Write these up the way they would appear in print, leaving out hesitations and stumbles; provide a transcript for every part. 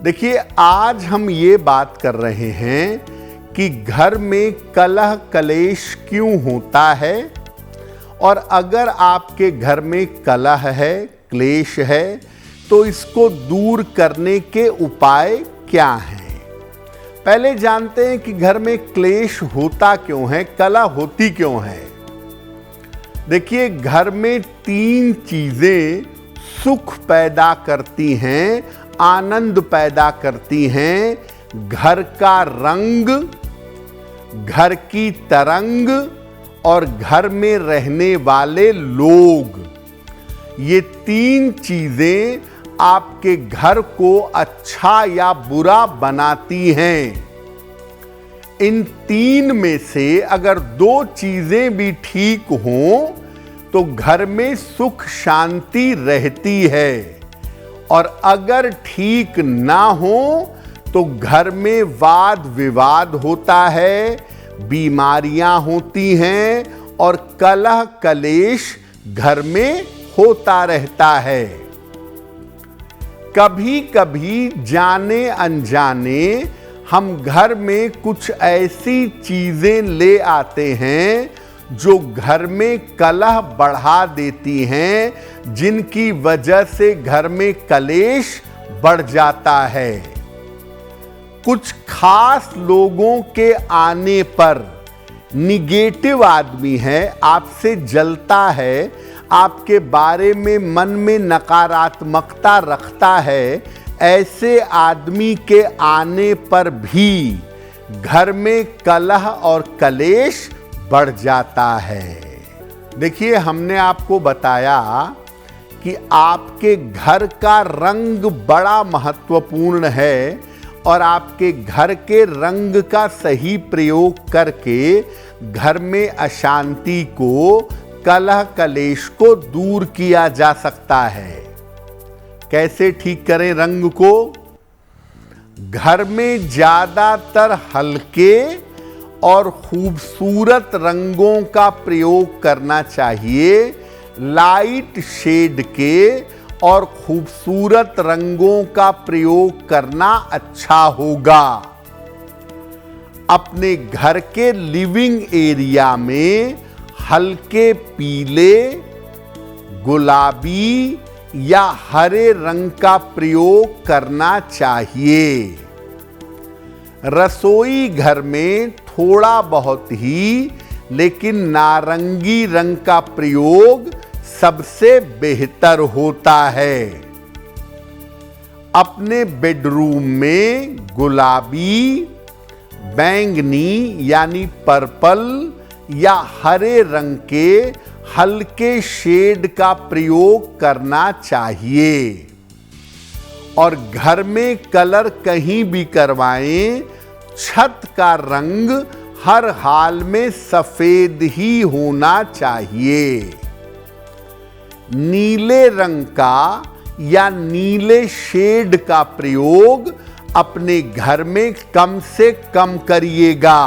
देखिए, आज हम ये बात कर रहे हैं कि घर में कलह कलेश क्यों होता है, और अगर आपके घर में कलह है, क्लेश है, तो इसको दूर करने के उपाय क्या हैं। पहले जानते हैं कि घर में क्लेश होता क्यों है, कलह होती क्यों है। देखिए, घर में 3 चीजें सुख पैदा करती हैं, आनंद पैदा करती हैं। घर का रंग, घर की तरंग और घर में रहने वाले लोग। ये 3 चीजें आपके घर को अच्छा या बुरा बनाती हैं। इन 3 में से अगर 2 चीजें भी ठीक हों तो घर में सुख शांति रहती है, और अगर ठीक ना हो तो घर में वाद विवाद होता है, बीमारियां होती हैं और कलह कलेश घर में होता रहता है। कभी कभी जाने अनजाने हम घर में कुछ ऐसी चीजें ले आते हैं जो घर में कलह बढ़ा देती हैं, जिनकी वजह से घर में कलेश बढ़ जाता है। कुछ खास लोगों के आने पर निगेटिव आदमी है, आपसे जलता है, आपके बारे में मन में नकारात्मकता रखता है, ऐसे आदमी के आने पर भी घर में कलह और कलेश बढ़ जाता है। देखिए, हमने आपको बताया कि आपके घर का रंग बड़ा महत्वपूर्ण है, और आपके घर के रंग का सही प्रयोग करके घर में अशांति को, कलह कलेश को दूर किया जा सकता है। कैसे ठीक करें रंग को? घर में ज्यादातर हल्के और खूबसूरत रंगों का प्रयोग करना चाहिए। लाइट शेड के और खूबसूरत रंगों का प्रयोग करना अच्छा होगा। अपने घर के लिविंग एरिया में हल्के पीले, गुलाबी या हरे रंग का प्रयोग करना चाहिए। रसोई घर में थोड़ा बहुत ही, लेकिन नारंगी रंग का प्रयोग सबसे बेहतर होता है। अपने बेडरूम में गुलाबी, बैंगनी यानी पर्पल या हरे रंग के हल्के शेड का प्रयोग करना चाहिए। और घर में कलर कहीं भी करवाएं, छत का रंग हर हाल में सफेद ही होना चाहिए। नीले रंग का या नीले शेड का प्रयोग अपने घर में कम से कम करिएगा।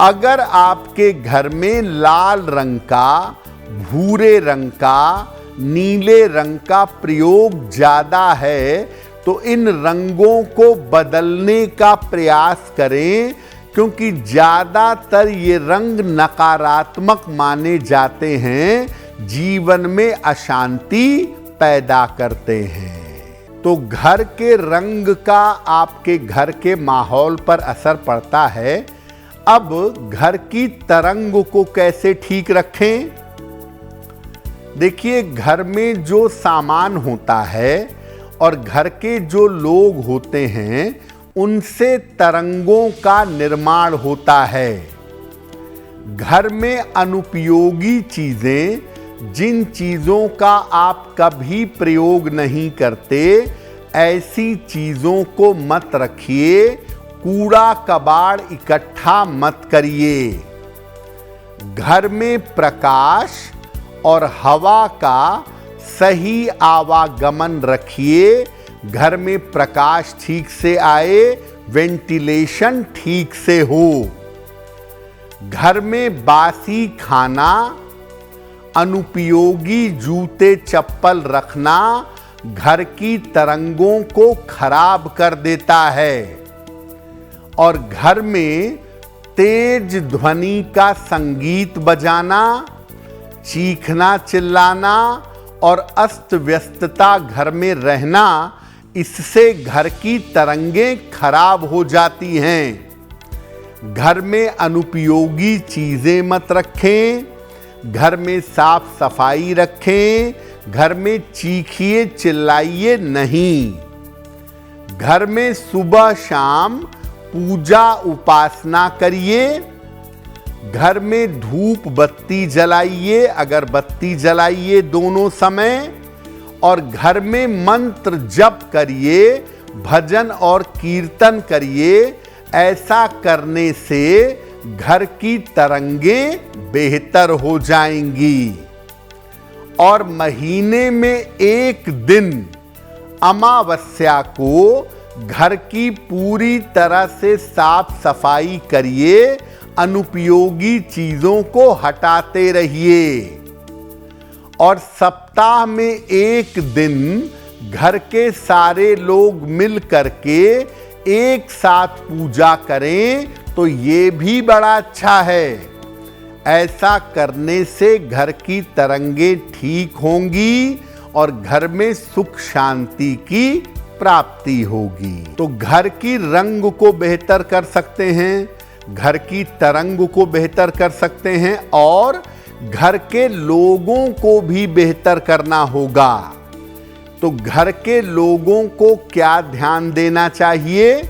अगर आपके घर में लाल रंग का, भूरे रंग का, नीले रंग का प्रयोग ज्यादा है तो इन रंगों को बदलने का प्रयास करें, क्योंकि ज्यादातर ये रंग नकारात्मक माने जाते हैं, जीवन में अशांति पैदा करते हैं। तो घर के रंग का आपके घर के माहौल पर असर पड़ता है। अब घर की तरंग को कैसे ठीक रखें? देखिए, घर में जो सामान होता है और घर के जो लोग होते हैं, उनसे तरंगों का निर्माण होता है। घर में अनुपयोगी चीजें, जिन चीजों का आप कभी प्रयोग नहीं करते, ऐसी चीजों को मत रखिए। कूड़ा कबाड़ इकट्ठा मत करिए। घर में प्रकाश और हवा का सही आवागमन रखिए। घर में प्रकाश ठीक से आए, वेंटिलेशन ठीक से हो। घर में बासी खाना, अनुपयोगी जूते चप्पल रखना, घर की तरंगों को खराब कर देता है और घर में तेज ध्वनि का संगीत बजाना, चीखना चिल्लाना और अस्त व्यस्तता घर में रहना, इससे घर की तरंगें खराब हो जाती हैं। घर में अनुपयोगी चीजें मत रखें, घर में साफ सफाई रखें, घर में चीखिए चिल्लाइए नहीं। घर में सुबह शाम पूजा उपासना करिए, घर में धूप बत्ती जलाइए, अगरबत्ती जलाइए दोनों समय, और घर में मंत्र जप करिए, भजन और कीर्तन करिए। ऐसा करने से घर की तरंगें बेहतर हो जाएंगी। और महीने में एक दिन अमावस्या को घर की पूरी तरह से साफ सफाई करिए, अनुपयोगी चीजों को हटाते रहिए। और सप्ताह में एक दिन घर के सारे लोग मिल करके एक साथ पूजा करें तो ये भी बड़ा अच्छा है। ऐसा करने से घर की तरंगें ठीक होंगी और घर में सुख शांति की प्राप्ति होगी। तो घर की रंग को बेहतर कर सकते हैं, घर की तरंग को बेहतर कर सकते हैं और घर के लोगों को भी बेहतर करना होगा। तो घर के लोगों को क्या ध्यान देना चाहिए?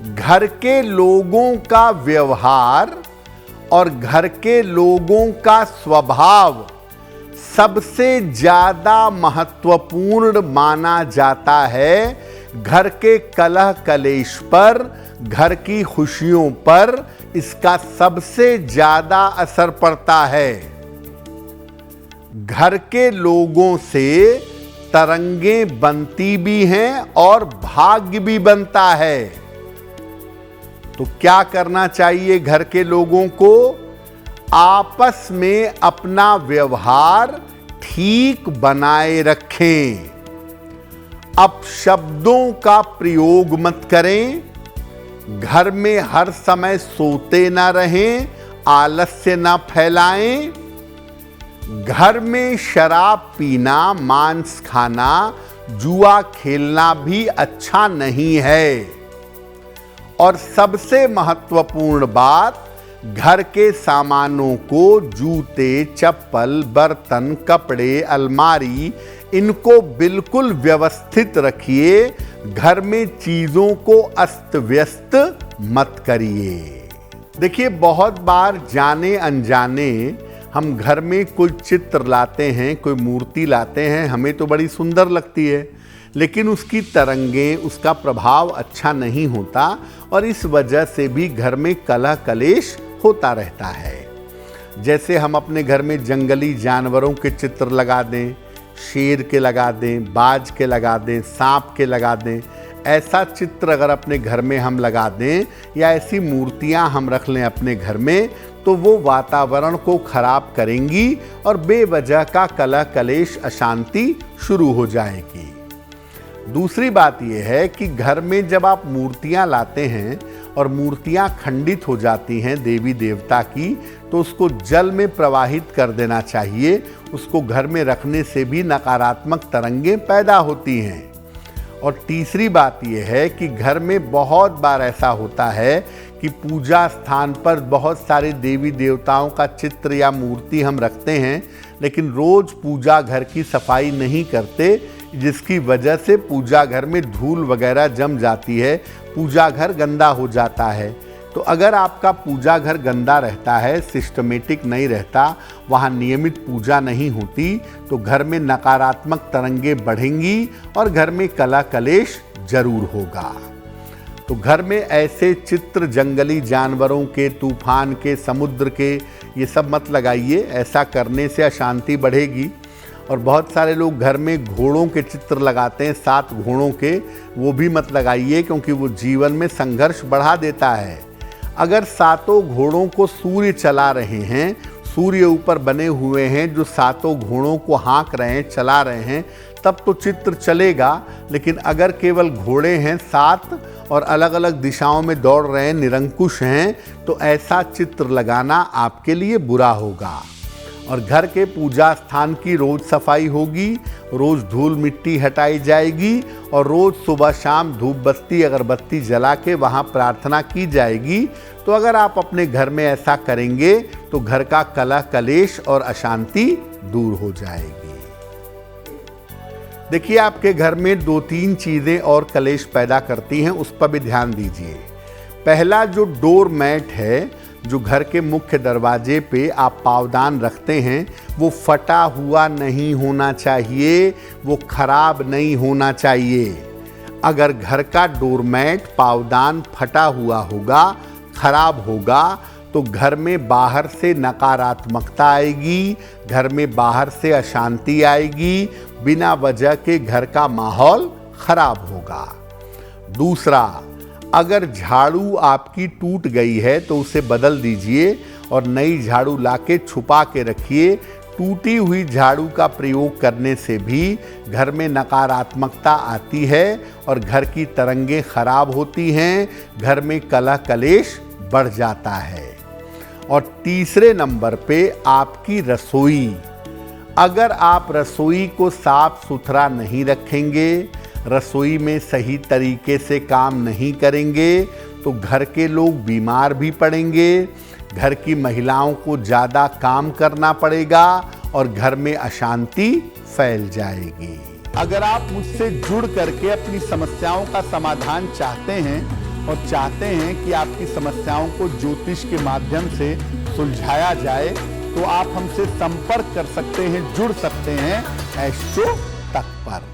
घर के लोगों का व्यवहार और घर के लोगों का स्वभाव सबसे ज्यादा महत्वपूर्ण माना जाता है। घर के कलह कलेश पर, घर की खुशियों पर इसका सबसे ज्यादा असर पड़ता है। घर के लोगों से तरंगें बनती भी हैं और भाग्य भी बनता है। तो क्या करना चाहिए घर के लोगों को? आपस में अपना व्यवहार ठीक बनाए रखें। अपशब्दों का प्रयोग मत करें। घर में हर समय सोते ना रहें, आलस्य ना फैलाएं। घर में शराब पीना, मांस खाना, जुआ खेलना भी अच्छा नहीं है। और सबसे महत्वपूर्ण बात, घर के सामानों को, जूते, चप्पल, बर्तन, कपड़े, अलमारी, इनको बिल्कुल व्यवस्थित रखिए। घर में चीजों को अस्त व्यस्त मत करिए। देखिए, बहुत बार जाने अनजाने हम घर में कोई चित्र लाते हैं, कोई मूर्ति लाते हैं, हमें तो बड़ी सुंदर लगती है, लेकिन उसकी तरंगें, उसका प्रभाव अच्छा नहीं होता और इस वजह से भी घर में कलह कलेश होता रहता है। जैसे हम अपने घर में जंगली जानवरों के चित्र लगा दें, शेर के लगा दें, बाज के लगा दें, सांप के लगा दें। ऐसा चित्र अगर अपने घर में हम लगा दें या ऐसी मूर्तियां हम रख लें अपने घर में, तो वो वातावरण को खराब करेंगी और बेवजह का कलह कलेश, अशांति शुरू हो जाएगी। दूसरी बात यह है कि घर में जब आप मूर्तियां लाते हैं और मूर्तियां खंडित हो जाती हैं देवी देवता की, तो उसको जल में प्रवाहित कर देना चाहिए। उसको घर में रखने से भी नकारात्मक तरंगें पैदा होती हैं। और तीसरी बात यह है कि घर में बहुत बार ऐसा होता है कि पूजा स्थान पर बहुत सारे देवी देवताओं का चित्र या मूर्ति हम रखते हैं, लेकिन रोज पूजा घर की सफाई नहीं करते, जिसकी वजह से पूजा घर में धूल वगैरह जम जाती है, पूजा घर गंदा हो जाता है। तो अगर आपका पूजा घर गंदा रहता है, सिस्टमेटिक नहीं रहता, वहाँ नियमित पूजा नहीं होती, तो घर में नकारात्मक तरंगें बढ़ेंगी और घर में कलह कलेश जरूर होगा। तो घर में ऐसे चित्र जंगली जानवरों के, तूफान के, समुद्र के, ये सब मत लगाइए। ऐसा करने से अशांति बढ़ेगी। और बहुत सारे लोग घर में घोड़ों के चित्र लगाते हैं, 7 घोड़ों के, वो भी मत लगाइए, क्योंकि वो जीवन में संघर्ष बढ़ा देता है। अगर 7 घोड़ों को सूर्य चला रहे हैं, सूर्य ऊपर बने हुए हैं जो 7 घोड़ों को हाँक रहे हैं, चला रहे हैं, तब तो चित्र चलेगा, लेकिन अगर केवल घोड़े हैं 7 और अलग अलग दिशाओं में दौड़ रहे हैं, निरंकुश हैं, तो ऐसा चित्र लगाना आपके लिए बुरा होगा। और घर के पूजा स्थान की रोज सफाई होगी, रोज धूल मिट्टी हटाई जाएगी और रोज सुबह शाम धूप बत्ती अगरबत्ती जला के वहाँ प्रार्थना की जाएगी। तो अगर आप अपने घर में ऐसा करेंगे तो घर का कलह कलेश और अशांति दूर हो जाएगी। देखिए, आपके घर में 2-3 चीजें और कलेश पैदा करती हैं, उस पर भी ध्यान दीजिए। पहला, जो डोर मैट है, जो घर के मुख्य दरवाजे पे आप पावदान रखते हैं, वो फटा हुआ नहीं होना चाहिए, वो खराब नहीं होना चाहिए। अगर घर का डोरमैट पावदान फटा हुआ होगा, खराब होगा, तो घर में बाहर से नकारात्मकता आएगी, घर में बाहर से अशांति आएगी, बिना वजह के घर का माहौल खराब होगा। दूसरा, अगर झाड़ू आपकी टूट गई है तो उसे बदल दीजिए और नई झाड़ू लाके छुपा के रखिए। टूटी हुई झाड़ू का प्रयोग करने से भी घर में नकारात्मकता आती है और घर की तरंगें खराब होती हैं, घर में कलह कलेश बढ़ जाता है। और तीसरे नंबर पे आपकी रसोई। अगर आप रसोई को साफ सुथरा नहीं रखेंगे, रसोई में सही तरीके से काम नहीं करेंगे, तो घर के लोग बीमार भी पड़ेंगे, घर की महिलाओं को ज़्यादा काम करना पड़ेगा और घर में अशांति फैल जाएगी। अगर आप मुझसे जुड़ करके अपनी समस्याओं का समाधान चाहते हैं और चाहते हैं कि आपकी समस्याओं को ज्योतिष के माध्यम से सुलझाया जाए, तो आप हमसे संपर्क कर सकते हैं, जुड़ सकते हैं एस्ट्रो तक पर।